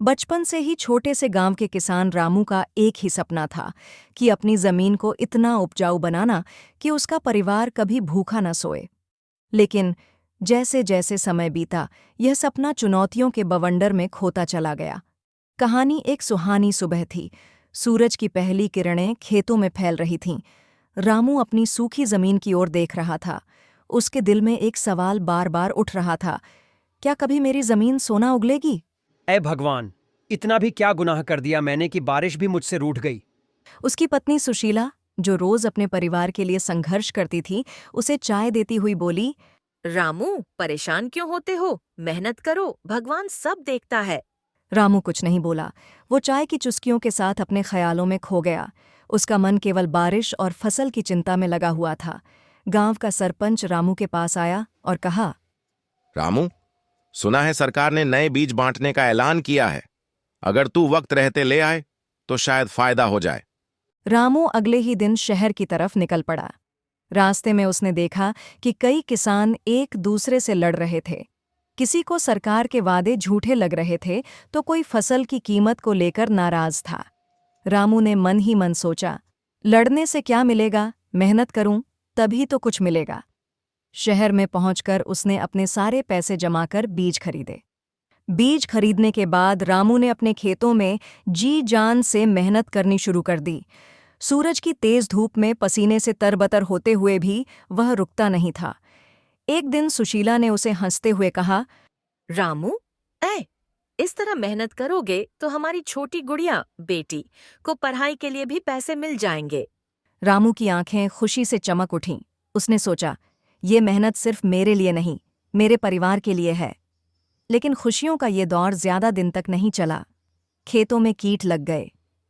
बचपन से ही छोटे से गांव के किसान रामू का एक ही सपना था कि अपनी जमीन को इतना उपजाऊ बनाना कि उसका परिवार कभी भूखा न सोए। लेकिन जैसे जैसे समय बीता, यह सपना चुनौतियों के बवंडर में खोता चला गया। कहानी एक सुहानी सुबह थी। सूरज की पहली किरणें खेतों में फैल रही थीं। रामू अपनी सूखी जमीन की ओर देख रहा था। उसके दिल में एक सवाल बार बार उठ रहा था, क्या कभी मेरी जमीन सोना उगलेगी? ऐ भगवान, इतना भी क्या गुनाह कर दिया मैंने कि बारिश भी मुझसे रूठ गई। उसकी पत्नी सुशीला, जो रोज अपने परिवार के लिए संघर्ष करती थी, उसे चाय देती हुई बोली, रामू, परेशान क्यों होते हो? मेहनत करो, भगवान सब देखता है। रामू कुछ नहीं बोला। वो चाय की चुस्कियों के साथ अपने ख्यालों में खो गया। उसका मन केवल बारिश और फसल की चिंता में लगा हुआ था। गांव का सरपंच रामू के पास आया और कहा, रामू, सुना है सरकार ने नए बीज बांटने का ऐलान किया है। अगर तू वक्त रहते ले आए तो शायद फायदा हो जाए। रामू अगले ही दिन शहर की तरफ निकल पड़ा। रास्ते में उसने देखा कि कई किसान एक दूसरे से लड़ रहे थे। किसी को सरकार के वादे झूठे लग रहे थे, तो कोई फसल की कीमत को लेकर नाराज था। रामू ने मन ही मन सोचा, लड़ने से क्या मिलेगा, मेहनत करूं तभी तो कुछ मिलेगा। शहर में पहुंचकर उसने अपने सारे पैसे जमा कर बीज खरीदे। बीज खरीदने के बाद रामू ने अपने खेतों में जी जान से मेहनत करनी शुरू कर दी। सूरज की तेज धूप में पसीने से तरबतर होते हुए भी वह रुकता नहीं था। एक दिन सुशीला ने उसे हंसते हुए कहा, रामू, इस तरह मेहनत करोगे तो हमारी छोटी गुड़िया बेटी को पढ़ाई के लिए भी पैसे मिल जाएंगे। रामू की आंखें खुशी से चमक उठीं। उसने सोचा, ये मेहनत सिर्फ मेरे लिए नहीं, मेरे परिवार के लिए है। लेकिन खुशियों का ये दौर ज्यादा दिन तक नहीं चला। खेतों में कीट लग गए,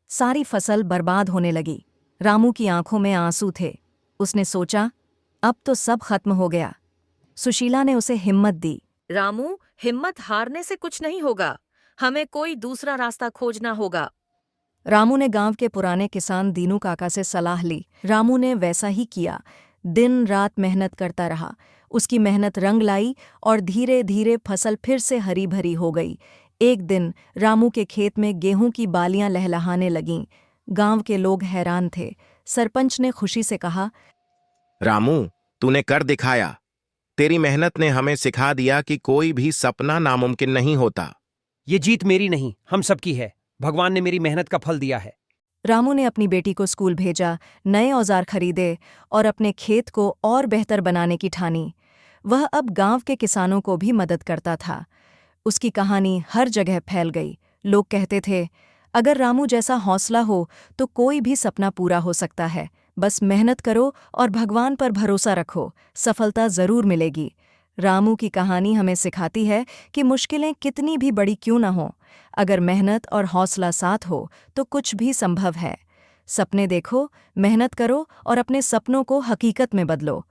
सारी फसल बर्बाद होने लगी। रामू की आंखों में आंसू थे। उसने सोचा, अब तो सब खत्म हो गया। सुशीला ने उसे हिम्मत दी। रामू, हिम्मत हारने से कुछ नहीं होगा, हमें कोई दूसरा रास्ता खोजना होगा। रामू ने गांव के पुराने किसान दीनू काका से सलाह ली। रामू ने वैसा ही किया। दिन रात मेहनत करता रहा। उसकी मेहनत रंग लाई और धीरे धीरे फसल फिर से हरी भरी हो गई। एक दिन रामू के खेत में गेहूं की बालियां लहलहाने लगीं। गांव के लोग हैरान थे। सरपंच ने खुशी से कहा, रामू, तूने कर दिखाया। तेरी मेहनत ने हमें सिखा दिया कि कोई भी सपना नामुमकिन नहीं होता। ये जीत मेरी नहीं, हम सबकी है। भगवान ने मेरी मेहनत का फल दिया है। रामू ने अपनी बेटी को स्कूल भेजा, नए औजार खरीदे और अपने खेत को और बेहतर बनाने की ठानी। वह अब गांव के किसानों को भी मदद करता था। उसकी कहानी हर जगह फैल गई। लोग कहते थे, अगर रामू जैसा हौसला हो तो कोई भी सपना पूरा हो सकता है। बस मेहनत करो और भगवान पर भरोसा रखो, सफलता जरूर मिलेगी। रामू की कहानी हमें सिखाती है कि मुश्किलें कितनी भी बड़ी क्यों न हों, अगर मेहनत और हौसला साथ हो तो कुछ भी संभव है। सपने देखो, मेहनत करो और अपने सपनों को हकीकत में बदलो।